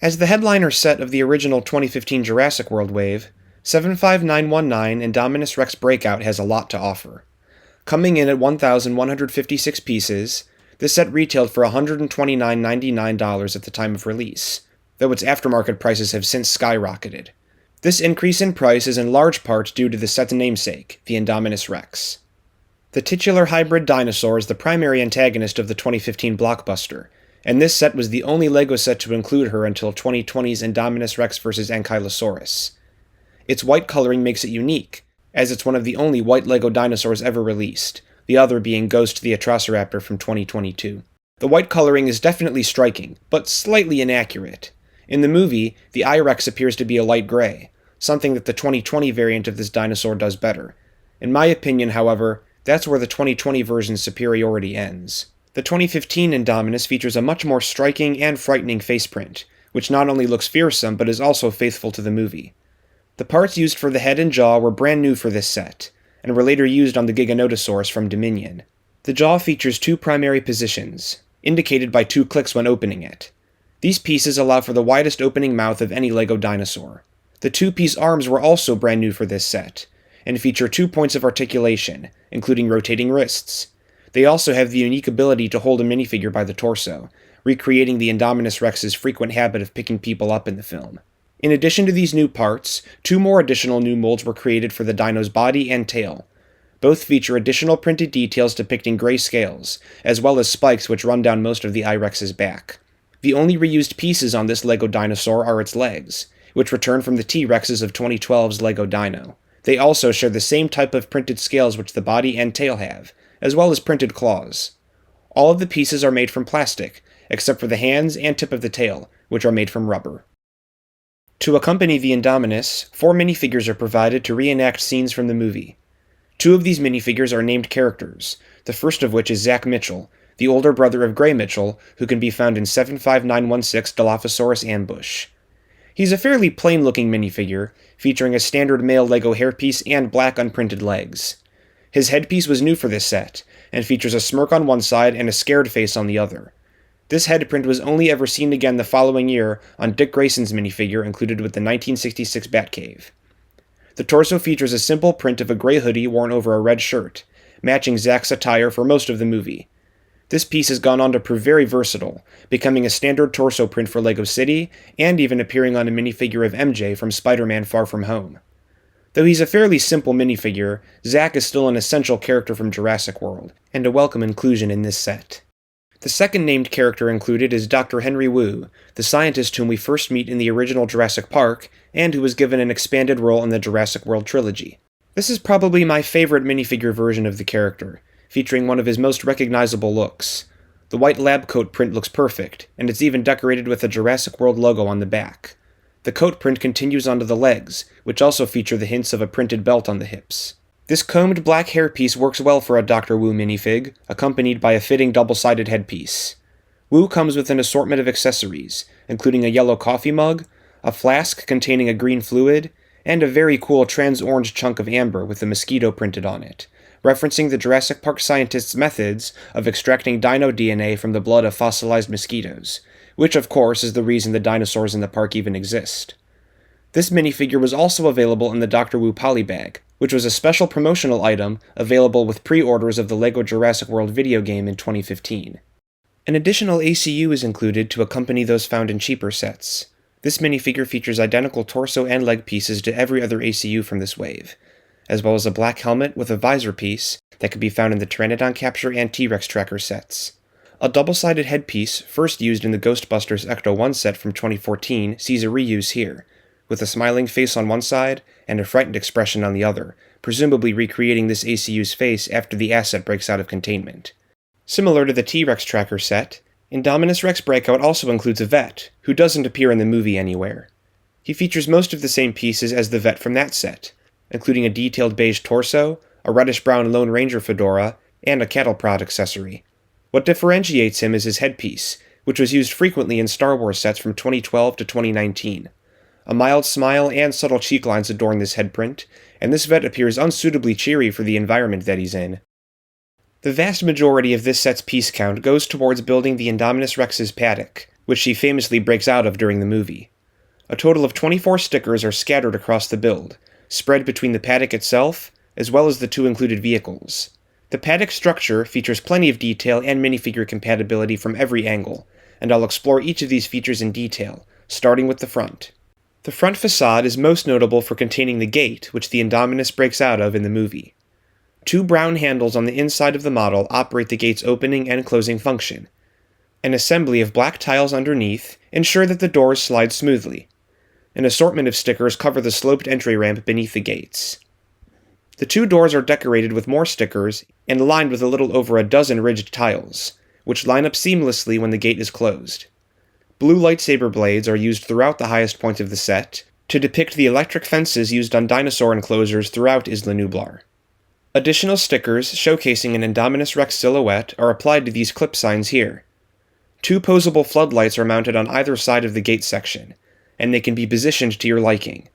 As the headliner set of the original 2015 Jurassic World wave, 75919 Indominus Rex Breakout has a lot to offer. Coming in at 1,156 pieces, this set retailed for $129.99 at the time of release, though its aftermarket prices have since skyrocketed. This increase in price is in large part due to the set's namesake, the Indominus Rex. The titular hybrid dinosaur is the primary antagonist of the 2015 blockbuster, and this set was the only LEGO set to include her until 2020's Indominus Rex vs. Ankylosaurus. Its white coloring makes it unique, as it's one of the only white LEGO dinosaurs ever released, the other being Ghost the Atrociraptor from 2022. The white coloring is definitely striking, but slightly inaccurate. In the movie, the I-Rex appears to be a light gray, something that the 2020 variant of this dinosaur does better. In my opinion, however, that's where the 2020 version's superiority ends. The 2015 Indominus features a much more striking and frightening faceprint, which not only looks fearsome but is also faithful to the movie. The parts used for the head and jaw were brand new for this set, and were later used on the Giganotosaurus from Dominion. The jaw features two primary positions, indicated by 2 clicks when opening it. These pieces allow for the widest opening mouth of any LEGO dinosaur. The 2-piece arms were also brand new for this set, and feature 2 points of articulation, including rotating wrists. They also have the unique ability to hold a minifigure by the torso, recreating the Indominus Rex's frequent habit of picking people up in the film. In addition to these new parts, 2 more additional new molds were created for the dino's body and tail. Both feature additional printed details depicting gray scales, as well as spikes which run down most of the I-Rex's back. The only reused pieces on this LEGO dinosaur are its legs, which return from the T-Rexes of 2012's LEGO Dino. They also share the same type of printed scales which the body and tail have, as well as printed claws. All of the pieces are made from plastic, except for the hands and tip of the tail, which are made from rubber. To accompany the Indominus, 4 minifigures are provided to reenact scenes from the movie. 2 of these minifigures are named characters, the first of which is Zach Mitchell, the older brother of Gray Mitchell, who can be found in 75916 Dilophosaurus Ambush. He's a fairly plain-looking minifigure, featuring a standard male LEGO hairpiece and black unprinted legs. His headpiece was new for this set, and features a smirk on one side and a scared face on the other. This headprint was only ever seen again the following year on Dick Grayson's minifigure included with the 1966 Batcave. The torso features a simple print of a gray hoodie worn over a red shirt, matching Zach's attire for most of the movie. This piece has gone on to prove very versatile, becoming a standard torso print for LEGO City, and even appearing on a minifigure of MJ from Spider-Man Far From Home. Though he's a fairly simple minifigure, Zach is still an essential character from Jurassic World, and a welcome inclusion in this set. The second named character included is Dr. Henry Wu, the scientist whom we first meet in the original Jurassic Park, and who was given an expanded role in the Jurassic World trilogy. This is probably my favorite minifigure version of the character, featuring one of his most recognizable looks. The white lab coat print looks perfect, and it's even decorated with the Jurassic World logo on the back. The coat print continues onto the legs, which also feature the hints of a printed belt on the hips. This combed black hairpiece works well for a Dr. Wu minifig, accompanied by a fitting double-sided headpiece. Wu comes with an assortment of accessories, including a yellow coffee mug, a flask containing a green fluid, and a very cool trans-orange chunk of amber with a mosquito printed on it, referencing the Jurassic Park scientists' methods of extracting dino DNA from the blood of fossilized mosquitoes, which of course is the reason the dinosaurs in the park even exist. This minifigure was also available in the Dr. Wu polybag, which was a special promotional item available with pre-orders of the LEGO Jurassic World video game in 2015. An additional ACU is included to accompany those found in cheaper sets. This minifigure features identical torso and leg pieces to every other ACU from this wave, as well as a black helmet with a visor piece that could be found in the Pteranodon Capture and T-Rex Tracker sets. A double-sided headpiece, first used in the Ghostbusters Ecto-1 set from 2014, sees a reuse here, with a smiling face on one side and a frightened expression on the other, presumably recreating this ACU's face after the asset breaks out of containment. Similar to the T-Rex Tracker set, Indominus Rex Breakout also includes a vet, who doesn't appear in the movie anywhere. He features most of the same pieces as the vet from that set, including a detailed beige torso, a reddish-brown Lone Ranger fedora, and a cattle prod accessory. What differentiates him is his headpiece, which was used frequently in Star Wars sets from 2012 to 2019. A mild smile and subtle cheek lines adorn this headprint, and this vet appears unsuitably cheery for the environment that he's in. The vast majority of this set's piece count goes towards building the Indominus Rex's Paddock, which she famously breaks out of during the movie. A total of 24 stickers are scattered across the build, spread between the Paddock itself, as well as the two included vehicles. The Paddock structure features plenty of detail and minifigure compatibility from every angle, and I'll explore each of these features in detail, starting with the front. The front facade is most notable for containing the gate, which the Indominus breaks out of in the movie. Two brown handles on the inside of the model operate the gate's opening and closing function. An assembly of black tiles underneath ensure that the doors slide smoothly. An assortment of stickers cover the sloped entry ramp beneath the gates. The two doors are decorated with more stickers and lined with a little over a dozen ridged tiles, which line up seamlessly when the gate is closed. Blue lightsaber blades are used throughout the highest points of the set to depict the electric fences used on dinosaur enclosures throughout Isla Nublar. Additional stickers showcasing an Indominus Rex silhouette are applied to these clip signs here. Two posable floodlights are mounted on either side of the gate section, and they can be positioned to your liking.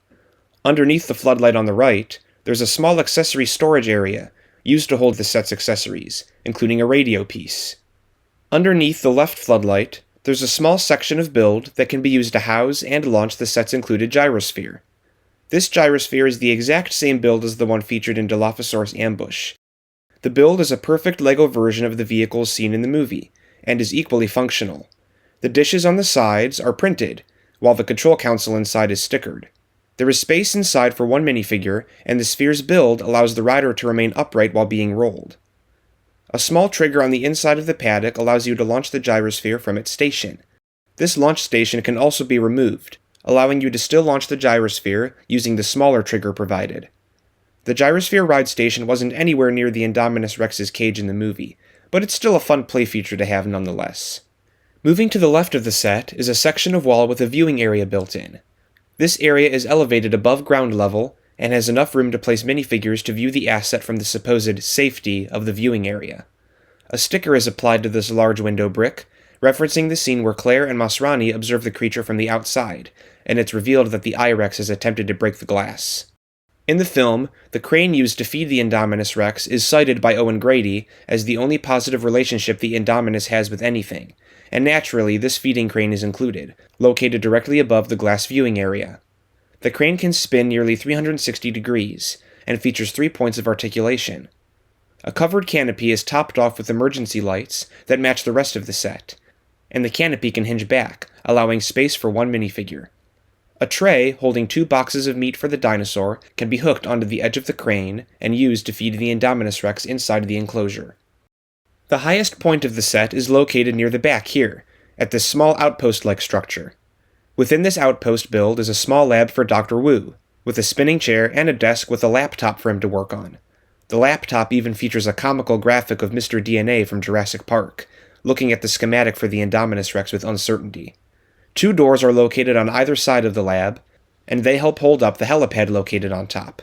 Underneath the floodlight on the right, there's a small accessory storage area used to hold the set's accessories, including a radio piece. Underneath the left floodlight, there's a small section of build that can be used to house and launch the set's included Gyrosphere. This Gyrosphere is the exact same build as the one featured in Dilophosaurus Ambush. The build is a perfect LEGO version of the vehicles seen in the movie, and is equally functional. The dishes on the sides are printed, while the control console inside is stickered. There is space inside for one minifigure, and the sphere's build allows the rider to remain upright while being rolled. A small trigger on the inside of the Paddock allows you to launch the Gyrosphere from its station. This launch station can also be removed, allowing you to still launch the Gyrosphere using the smaller trigger provided. The Gyrosphere ride station wasn't anywhere near the Indominus Rex's cage in the movie, but it's still a fun play feature to have nonetheless. Moving to the left of the set is a section of wall with a viewing area built in. This area is elevated above ground level and has enough room to place minifigures to view the asset from the supposed safety of the viewing area. A sticker is applied to this large window brick, referencing the scene where Claire and Masrani observe the creature from the outside, and it's revealed that the I-Rex has attempted to break the glass. In the film, the crane used to feed the Indominus Rex is cited by Owen Grady as the only positive relationship the Indominus has with anything, and naturally this feeding crane is included, located directly above the glass viewing area. The crane can spin nearly 360 degrees, and features 3 points of articulation. A covered canopy is topped off with emergency lights that match the rest of the set, and the canopy can hinge back, allowing space for one minifigure. A tray holding 2 boxes of meat for the dinosaur can be hooked onto the edge of the crane and used to feed the Indominus Rex inside the enclosure. The highest point of the set is located near the back here, at this small outpost-like structure. Within this outpost build is a small lab for Dr. Wu, with a spinning chair and a desk with a laptop for him to work on. The laptop even features a comical graphic of Mr. DNA from Jurassic Park, looking at the schematic for the Indominus Rex with uncertainty. 2 doors are located on either side of the lab, and they help hold up the helipad located on top.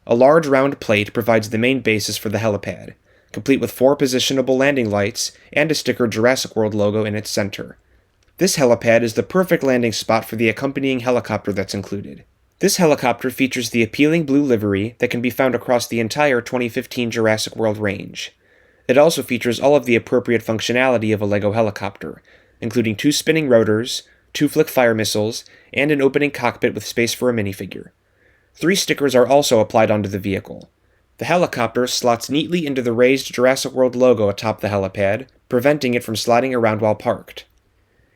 A large round plate provides the main basis for the helipad, complete with 4 positionable landing lights and a stickered Jurassic World logo in its center. This helipad is the perfect landing spot for the accompanying helicopter that's included. This helicopter features the appealing blue livery that can be found across the entire 2015 Jurassic World range. It also features all of the appropriate functionality of a LEGO helicopter, including 2 spinning rotors, 2 flick fire missiles, and an opening cockpit with space for a minifigure. 3 stickers are also applied onto the vehicle. The helicopter slots neatly into the raised Jurassic World logo atop the helipad, preventing it from sliding around while parked.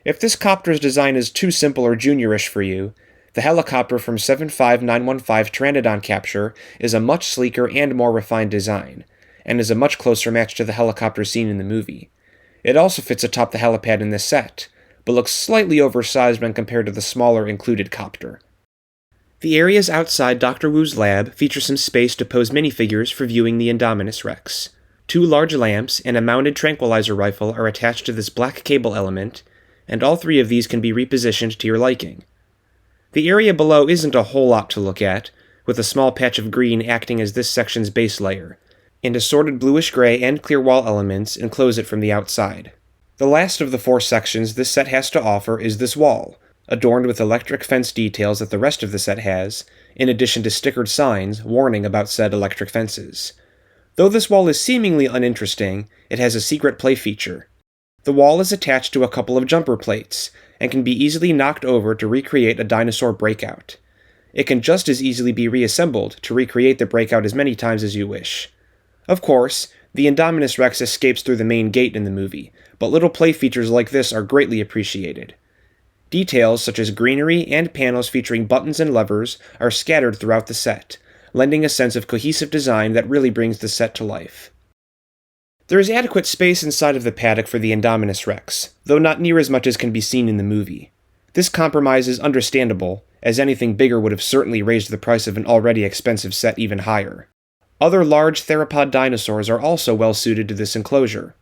If this copter's design is too simple or juniorish for you, the helicopter from 75915 Pteranodon Capture is a much sleeker and more refined design, and is a much closer match to the helicopter seen in the movie. It also fits atop the helipad in this set, but looks slightly oversized when compared to the smaller included copter. The areas outside Dr. Wu's lab feature some space to pose minifigures for viewing the Indominus Rex. 2 large lamps and a mounted tranquilizer rifle are attached to this black cable element, and all 3 of these can be repositioned to your liking. The area below isn't a whole lot to look at, with a small patch of green acting as this section's base layer, and assorted bluish-gray and clear wall elements enclose it from the outside. The last of the 4 sections this set has to offer is this wall, adorned with electric fence details that the rest of the set has, in addition to stickered signs warning about said electric fences. Though this wall is seemingly uninteresting, it has a secret play feature. The wall is attached to a couple of jumper plates, and can be easily knocked over to recreate a dinosaur Breakout. It can just as easily be reassembled to recreate the Breakout as many times as you wish. Of course, the Indominus Rex escapes through the main gate in the movie, but little play features like this are greatly appreciated. Details such as greenery and panels featuring buttons and levers are scattered throughout the set, lending a sense of cohesive design that really brings the set to life. There is adequate space inside of the paddock for the Indominus Rex, though not near as much as can be seen in the movie. This compromise is understandable, as anything bigger would have certainly raised the price of an already expensive set even higher. Other large theropod dinosaurs are also well suited to this enclosure.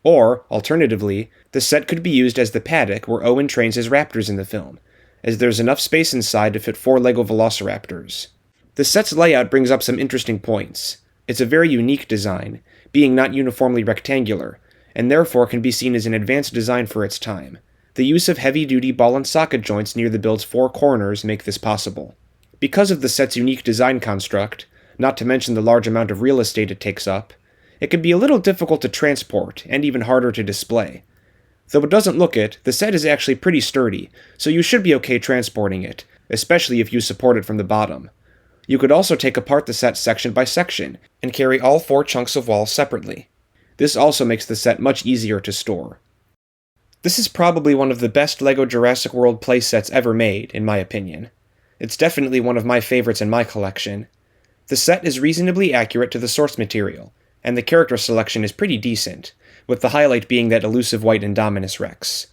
Or, alternatively, the set could be used as the paddock where Owen trains his raptors in the film, as there's enough space inside to fit 4 Lego velociraptors. The set's layout brings up some interesting points. It's a very unique design, being not uniformly rectangular, and therefore can be seen as an advanced design for its time. The use of heavy-duty ball and socket joints near the build's 4 corners make this possible. Because of the set's unique design construct, not to mention the large amount of real estate it takes up, it can be a little difficult to transport and even harder to display. Though it doesn't look it, the set is actually pretty sturdy, so you should be okay transporting it, especially if you support it from the bottom. You could also take apart the set section by section, and carry all 4 chunks of wall separately. This also makes the set much easier to store. This is probably one of the best LEGO Jurassic World playsets ever made, in my opinion. It's definitely one of my favorites in my collection. The set is reasonably accurate to the source material, and the character selection is pretty decent, with the highlight being that elusive white Indominus Rex.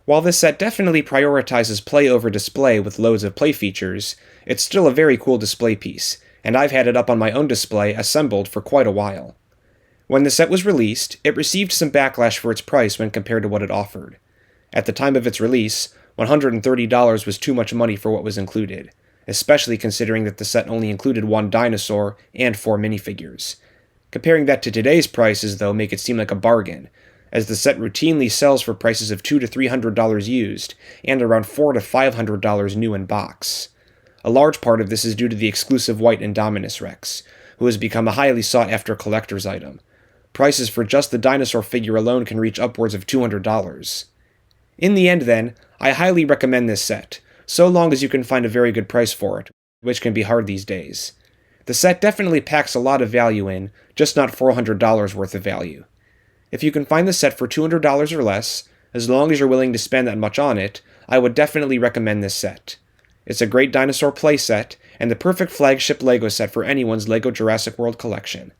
While this set definitely prioritizes play over display with loads of play features, it's still a very cool display piece, and I've had it up on my own display assembled for quite a while. When the set was released, it received some backlash for its price when compared to what it offered. At the time of its release, $130 was too much money for what was included, especially considering that the set only included 1 dinosaur and 4 minifigures. Comparing that to today's prices, though, make it seem like a bargain, as the set routinely sells for prices of $200 to $300 used, and around $400 to $500 new in box. A large part of this is due to the exclusive white Indominus Rex, who has become a highly sought-after collector's item. Prices for just the dinosaur figure alone can reach upwards of $200. In the end, then, I highly recommend this set, so long as you can find a very good price for it, which can be hard these days. The set definitely packs a lot of value in, just not $400 worth of value. If you can find the set for $200 or less, as long as you're willing to spend that much on it, I would definitely recommend this set. It's a great dinosaur playset, and the perfect flagship LEGO set for anyone's LEGO Jurassic World collection.